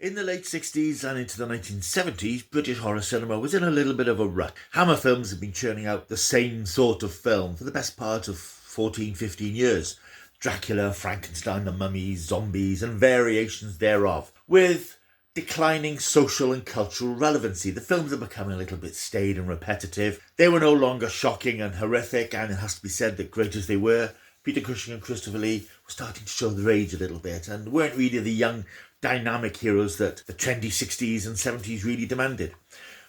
In the late 60s and into the 1970s, British horror cinema was in a little bit of a rut. Hammer Films had been churning out the same sort of film for the best part of 14, 15 years. Dracula, Frankenstein, the Mummy, zombies and variations thereof, with declining social and cultural relevancy. The films are becoming a little bit staid and repetitive. They were no longer shocking and horrific, and it has to be said that great as they were, Peter Cushing and Christopher Lee were starting to show their age a little bit and weren't really the young dynamic heroes that the trendy 60s and 70s really demanded.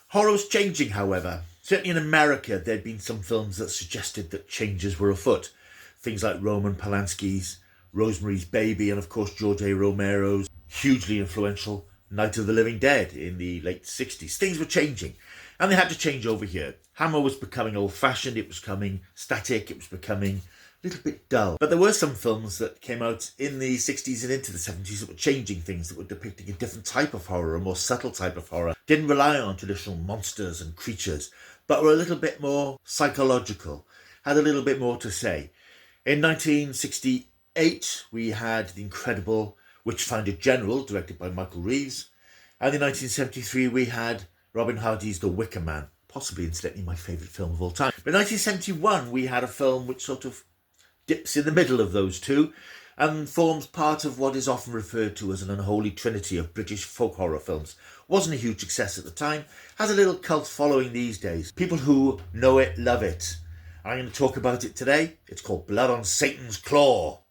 Horror was changing, however. Certainly in America, there'd been some films that suggested that changes were afoot. Things like Roman Polanski's Rosemary's Baby and, of course, George A. Romero's hugely influential Night of the Living Dead in the late 60s. Things were changing, and they had to change over here. Hammer was becoming old-fashioned, it was becoming static, it was becoming a little bit dull. But there were some films that came out in the 60s and into the 70s that were changing things, that were depicting a different type of horror, a more subtle type of horror. Didn't rely on traditional monsters and creatures, but were a little bit more psychological, had a little bit more to say. In 1968, we had the incredible Witchfinder General, directed by Michael Reeves. And in 1973, we had Robin Hardy's The Wicker Man, possibly incidentally my favourite film of all time. But in 1971, we had a film which sort of dips in the middle of those two and forms part of what is often referred to as an unholy trinity of British folk horror films. Wasn't a huge success at the time, has a little cult following these days. People who know it love it. I'm going to talk about it today. It's called Blood on Satan's Claw.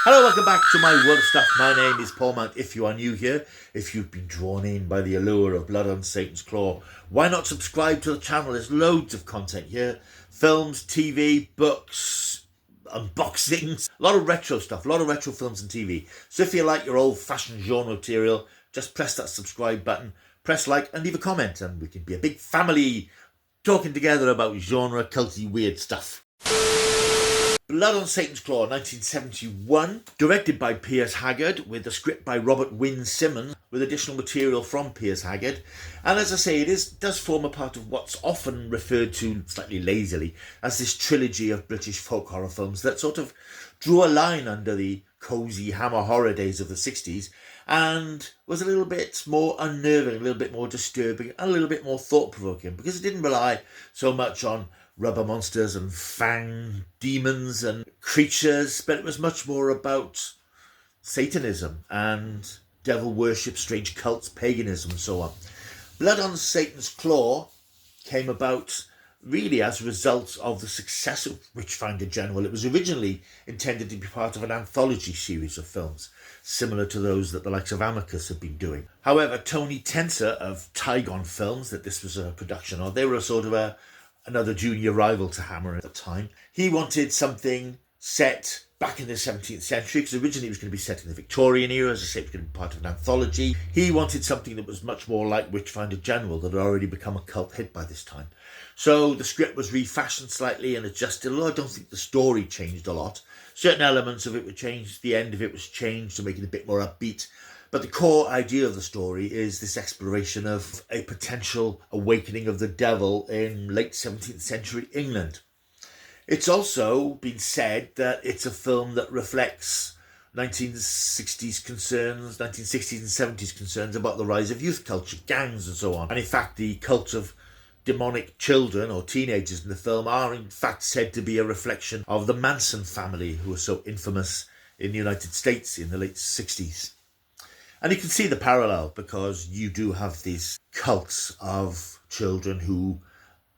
Hello, welcome back to my world of stuff. My name is Paul Mount. If you are new here, if you've been drawn in by the allure of Blood on Satan's Claw, why not subscribe to the channel? There's loads of content here. Films, TV, books, unboxings, a lot of retro stuff, a lot of retro films and TV. So if you like your old-fashioned genre material, just press that subscribe button, press like and leave a comment, and we can be a big family talking together about genre, culty, weird stuff. Blood on Satan's Claw, 1971, directed by Piers Haggard, with a script by Robert Wynne Simmons, with additional material from Piers Haggard. And as I say, it does form a part of what's often referred to, slightly lazily, as this trilogy of British folk horror films that sort of drew a line under the cosy Hammer horror days of the 60s and was a little bit more unnerving, a little bit more disturbing, and a little bit more thought-provoking, because it didn't rely so much on rubber monsters and fang demons and creatures, but it was much more about Satanism and devil worship, strange cults, paganism and so on. Blood on Satan's Claw came about really as a result of the success of Witchfinder General. It was originally intended to be part of an anthology series of films, similar to those that the likes of Amicus had been doing. However, Tony Tenser of Tygon Films, that this was a production of, they were a sort of another junior rival to Hammer at the time. He wanted something set back in the 17th century, because originally it was going to be set in the Victorian era. As I say, it was going to be part of an anthology. He wanted something that was much more like Witchfinder General, that had already become a cult hit by this time. So the script was refashioned slightly and adjusted, although I don't think the story changed a lot. Certain elements of it were changed, the end of it was changed to make it a bit more upbeat. But the core idea of the story is this exploration of a potential awakening of the devil in late 17th century England. It's also been said that it's a film that reflects 1960s concerns, 1960s and 70s concerns about the rise of youth culture, gangs and so on. And in fact, the cult of demonic children or teenagers in the film are in fact said to be a reflection of the Manson family, who were so infamous in the United States in the late 60s. And you can see the parallel, because you do have these cults of children who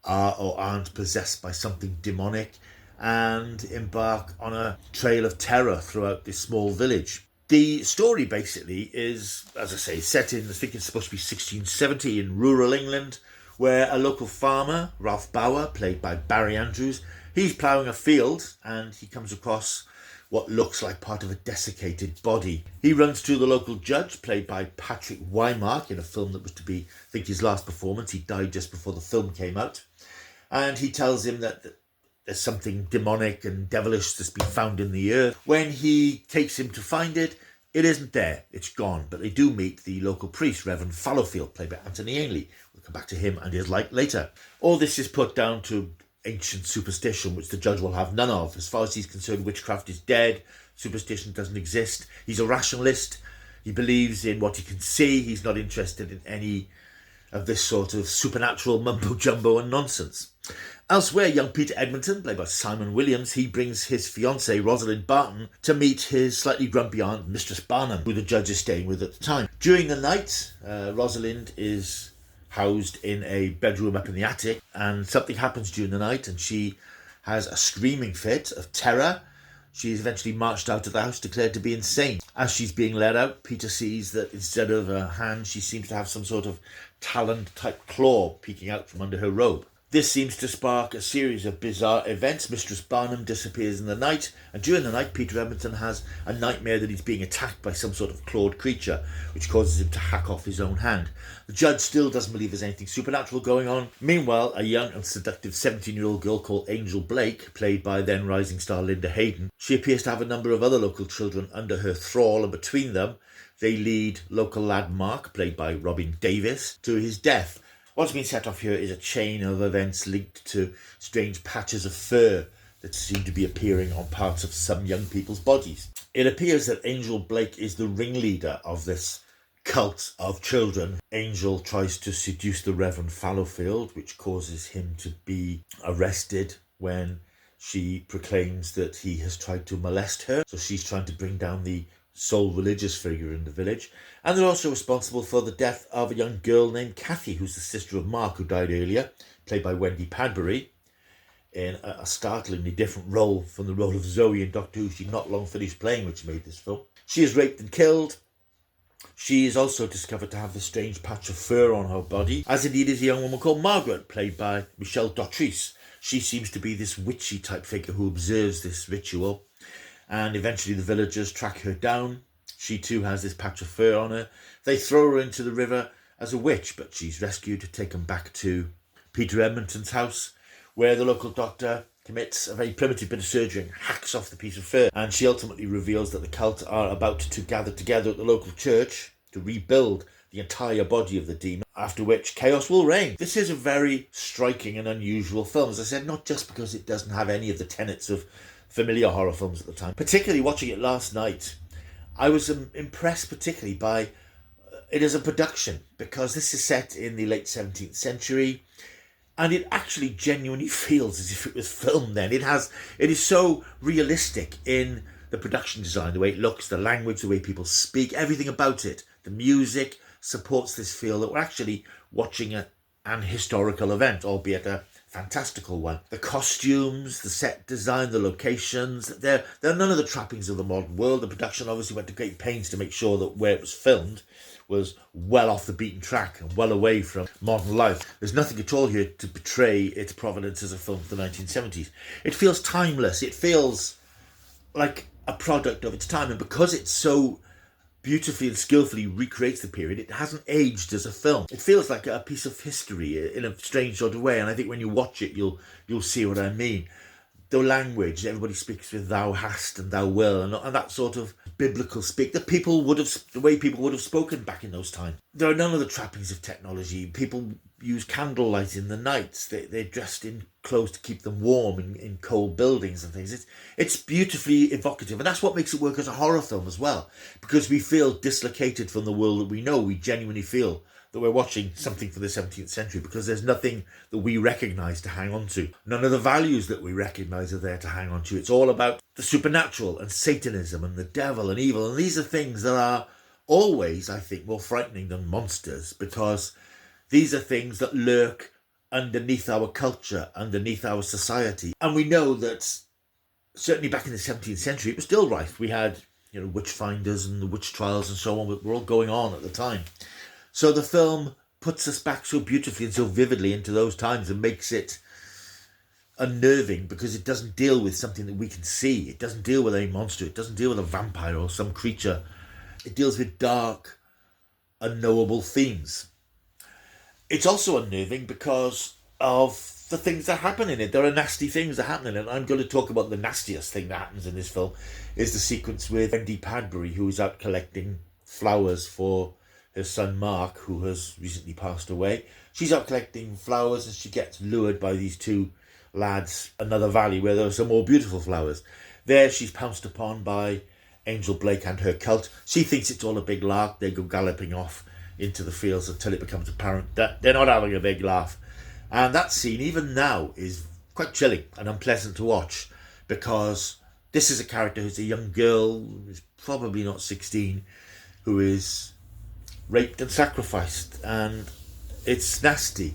are or aren't possessed by something demonic and embark on a trail of terror throughout this small village. The story basically is, as I say, set in, I think it's supposed to be 1670 in rural England, where a local farmer, Ralph Bauer, played by Barry Andrews, he's ploughing a field and he comes across what looks like part of a desiccated body. He runs to the local judge, played by Patrick Wymark, in a film that was to be, I think, his last performance. He died just before the film came out. And he tells him that there's something demonic and devilish that's been found in the earth. When he takes him to find it, It isn't there, it's gone, but they do meet the local priest, Reverend Fallowfield, played by Anthony Ainley. We'll come back to him and his light later. All this is put down to ancient superstition, which the judge will have none of. As far as he's concerned, witchcraft is dead, superstition doesn't exist. He's a rationalist, he believes in what he can see, he's not interested in any of this sort of supernatural mumbo-jumbo and nonsense. Elsewhere, young Peter Edmonton, played by Simon Williams, he brings his fiancée Rosalind Barton to meet his slightly grumpy aunt, Mistress Barnum, who the judge is staying with at the time. During the night, Rosalind is housed in a bedroom up in the attic, and something happens during the night and she has a screaming fit of terror. She is eventually marched out of the house, declared to be insane. As she's being led out, Peter sees that instead of a hand, she seems to have some sort of talon-type claw peeking out from under her robe. This seems to spark a series of bizarre events. Mistress Barnum disappears in the night, and during the night, Peter Edmonton has a nightmare that he's being attacked by some sort of clawed creature, which causes him to hack off his own hand. The judge still doesn't believe there's anything supernatural going on. Meanwhile, a young and seductive 17-year-old girl called Angel Blake, played by then rising star Linda Hayden, she appears to have a number of other local children under her thrall, and between them, they lead local lad Mark, played by Robin Davis, to his death. What's been set off here is a chain of events linked to strange patches of fur that seem to be appearing on parts of some young people's bodies. It appears that Angel Blake is the ringleader of this cult of children. Angel tries to seduce the Reverend Fallowfield, which causes him to be arrested when she proclaims that he has tried to molest her. So she's trying to bring down the sole religious figure in the village. And they're also responsible for the death of a young girl named Kathy, who's the sister of Mark, who died earlier, played by Wendy Padbury, in a startlingly different role from the role of Zoe in Doctor Who she'd not long finished playing, which made this film. She is raped and killed. She is also discovered to have this strange patch of fur on her body, as indeed is a young woman called Margaret, played by Michelle Dautrice. She seems to be this witchy type figure who observes this ritual, and eventually the villagers track her down. She too has this patch of fur on her. They throw her into the river as a witch, but she's rescued, taken back to Peter Edmonton's house, where the local doctor commits a very primitive bit of surgery and hacks off the piece of fur. And she ultimately reveals that the cult are about to gather together at the local church to rebuild the entire body of the demon, after which chaos will reign. This is a very striking and unusual film, as I said, not just because it doesn't have any of the tenets of familiar horror films at the time. Particularly watching it last night, I was impressed particularly by it as a production, because this is set in the late 17th century, and it actually genuinely feels as if it was filmed then. It is so realistic in the production design, the way it looks, the language, the way people speak, everything about it. The music supports this feel that we're actually watching an historical event, albeit a fantastical one. The costumes, the set design, the locations, they're none of the trappings of the modern world. The production obviously went to great pains to make sure that where it was filmed was well off the beaten track and well away from modern life. There's nothing at all here to betray its provenance as a film of the 1970s. It feels timeless. It feels like a product of its time, and because it's so beautifully and skillfully recreates the period, it hasn't aged as a film. It feels like a piece of history in a strange sort of way, and I think when you watch it, you'll see what I mean. The language, everybody speaks with thou hast and thou will, and that sort of biblical speak that the way people would have spoken back in those times. There are none of the trappings of technology. People use candlelight in the nights. They're dressed in clothes to keep them warm in cold buildings and things. It's beautifully evocative, and that's what makes it work as a horror film as well, because we feel dislocated from the world that we know. We genuinely feel that we're watching something from the 17th century, because there's nothing that we recognise to hang on to. None of the values that we recognise are there to hang on to. It's all about the supernatural and Satanism and the devil and evil, and these are things that are always, I think, more frightening than monsters, because these are things that lurk underneath our culture, underneath our society. And we know that certainly back in the 17th century, it was still rife. We had, witch finders and the witch trials and so on were all going on at the time. So the film puts us back so beautifully and so vividly into those times and makes it unnerving, because it doesn't deal with something that we can see. It doesn't deal with a monster. It doesn't deal with a vampire or some creature. It deals with dark, unknowable themes. It's also unnerving because of the things that happen in it. There are nasty things that happen in it. I'm going to talk about the nastiest thing that happens in this film is the sequence with Wendy Padbury, who is out collecting flowers for her son Mark, who has recently passed away. She's out collecting flowers and she gets lured by these two lads another valley where there are some more beautiful flowers. There she's pounced upon by Angel Blake and her cult. She thinks it's all a big lark. They go galloping off into the fields until it becomes apparent that they're not having a big laugh. And that scene, even now, is quite chilling and unpleasant to watch, because this is a character who's a young girl, who's probably not 16, who is raped and sacrificed, and it's nasty.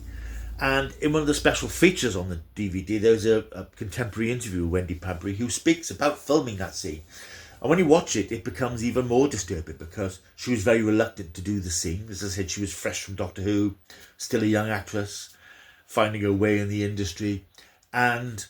And in one of the special features on the DVD, there's a contemporary interview with Wendy Padbury who speaks about filming that scene. And when you watch it, it becomes even more disturbing, because she was very reluctant to do the scene. As I said, she was fresh from Doctor Who, still a young actress, finding her way in the industry. And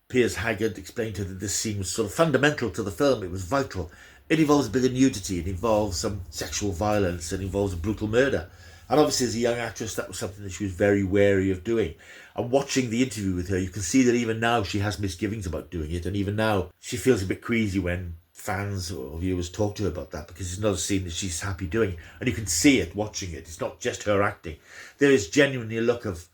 Piers Haggard explained to her that this scene was sort of fundamental to the film. It was vital. It involves a bit of nudity, it involves some sexual violence, it involves a brutal murder. And obviously as a young actress, that was something that she was very wary of doing. And watching the interview with her, you can see that even now she has misgivings about doing it. And even now she feels a bit queasy when fans or viewers talk to her about that, because it's not a scene that she's happy doing. And you can see it watching it. It's not just her acting. There is genuinely a look of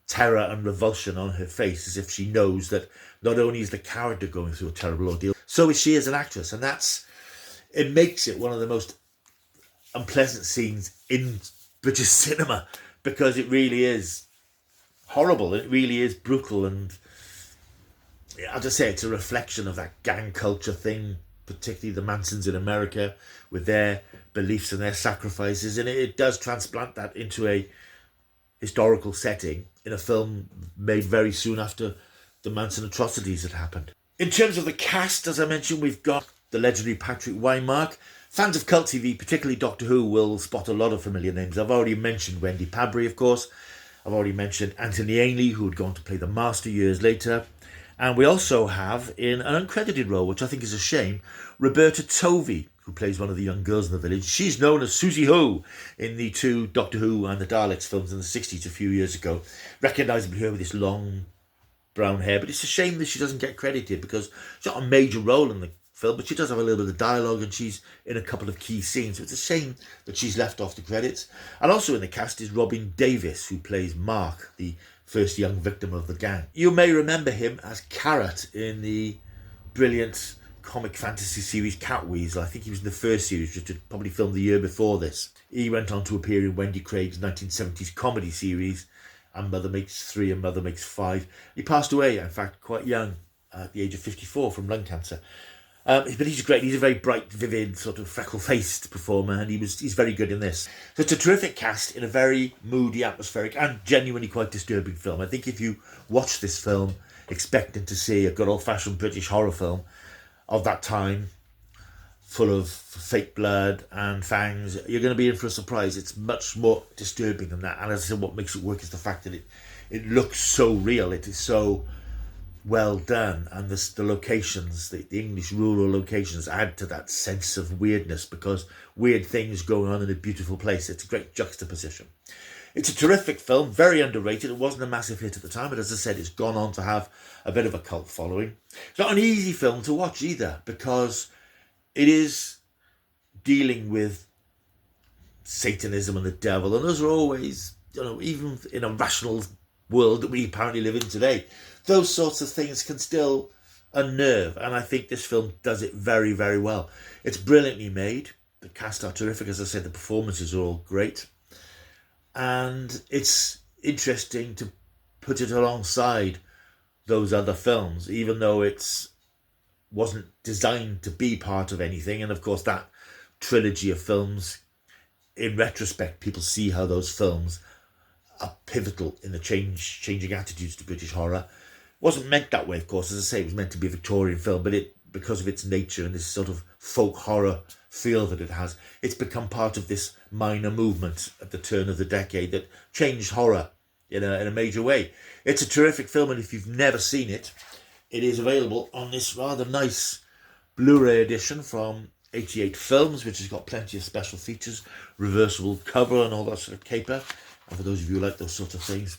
terror and revulsion on her face, as if she knows that not only is the character going through a terrible ordeal, so is she as an actress. And it makes it one of the most unpleasant scenes in British cinema, because it really is horrible. It really is brutal. And I'll just say it's a reflection of that gang culture thing, particularly the Mansons in America with their beliefs and their sacrifices. And it does transplant that into a historical setting in a film made very soon after the Manson atrocities had happened. In terms of the cast, as I mentioned, we've got the legendary Patrick Wymark. Fans of Cult TV, particularly Doctor Who, will spot a lot of familiar names. I've already mentioned Wendy Padbury, of course. I've already mentioned Anthony Ainley, who had gone to play the Master years later. And we also have, in an uncredited role, which I think is a shame, Roberta Tovey, who plays one of the young girls in the village. She's known as Susie Ho in the two Doctor Who and the Daleks films in the 60s a few years ago. Recognisably her with this long brown hair, but it's a shame that she doesn't get credited, because she's not a major role in the film, but she does have a little bit of dialogue and she's in a couple of key scenes, so it's a shame that she's left off the credits. And also in the cast is Robin Davis, who plays Mark, the first young victim of the gang. You may remember him as Carrot in the brilliant comic fantasy series Catweasel. I think he was in the first series, which had probably filmed the year before this. He went on to appear in Wendy Craig's 1970s comedy series And Mother Makes 3 and Mother Makes 5. He passed away, in fact, quite young, at the age of 54 from lung cancer. But he's great. He's a very bright, vivid, sort of freckle-faced performer, and he's very good in this. So it's a terrific cast in a very moody, atmospheric, and genuinely quite disturbing film. I think if you watch this film expecting to see a good old-fashioned British horror film of that time, full of fake blood and fangs, you're going to be in for a surprise. It's much more disturbing than that. And as I said, what makes it work is the fact that it looks so real. It is so well done, and the locations, the English rural locations, add to that sense of weirdness, because weird things going on in a beautiful place. It's a great juxtaposition. It's a terrific film, very underrated. It wasn't a massive hit at the time, but as I said, it's gone on to have a bit of a cult following. It's not an easy film to watch either, because it is dealing with Satanism and the devil, and those are always, even in a rational world that we apparently live in today, those sorts of things can still unnerve, and I think this film does it very, very well. It's brilliantly made. The cast are terrific. As I said, the performances are all great, and it's interesting to put it alongside those other films, even though it wasn't designed to be part of anything. And of course, that trilogy of films, in retrospect, people see how those films are pivotal in the changing attitudes to British horror. It wasn't meant that way, of course. As I say, it was meant to be a Victorian film, but because of its nature and this sort of folk horror feel that it has, it's become part of this minor movement at the turn of the decade that changed horror in a major way. It's a terrific film, and if you've never seen it, it is available on this rather nice Blu-ray edition from 88 Films, which has got plenty of special features, reversible cover and all that sort of caper. And for those of you who like those sort of things,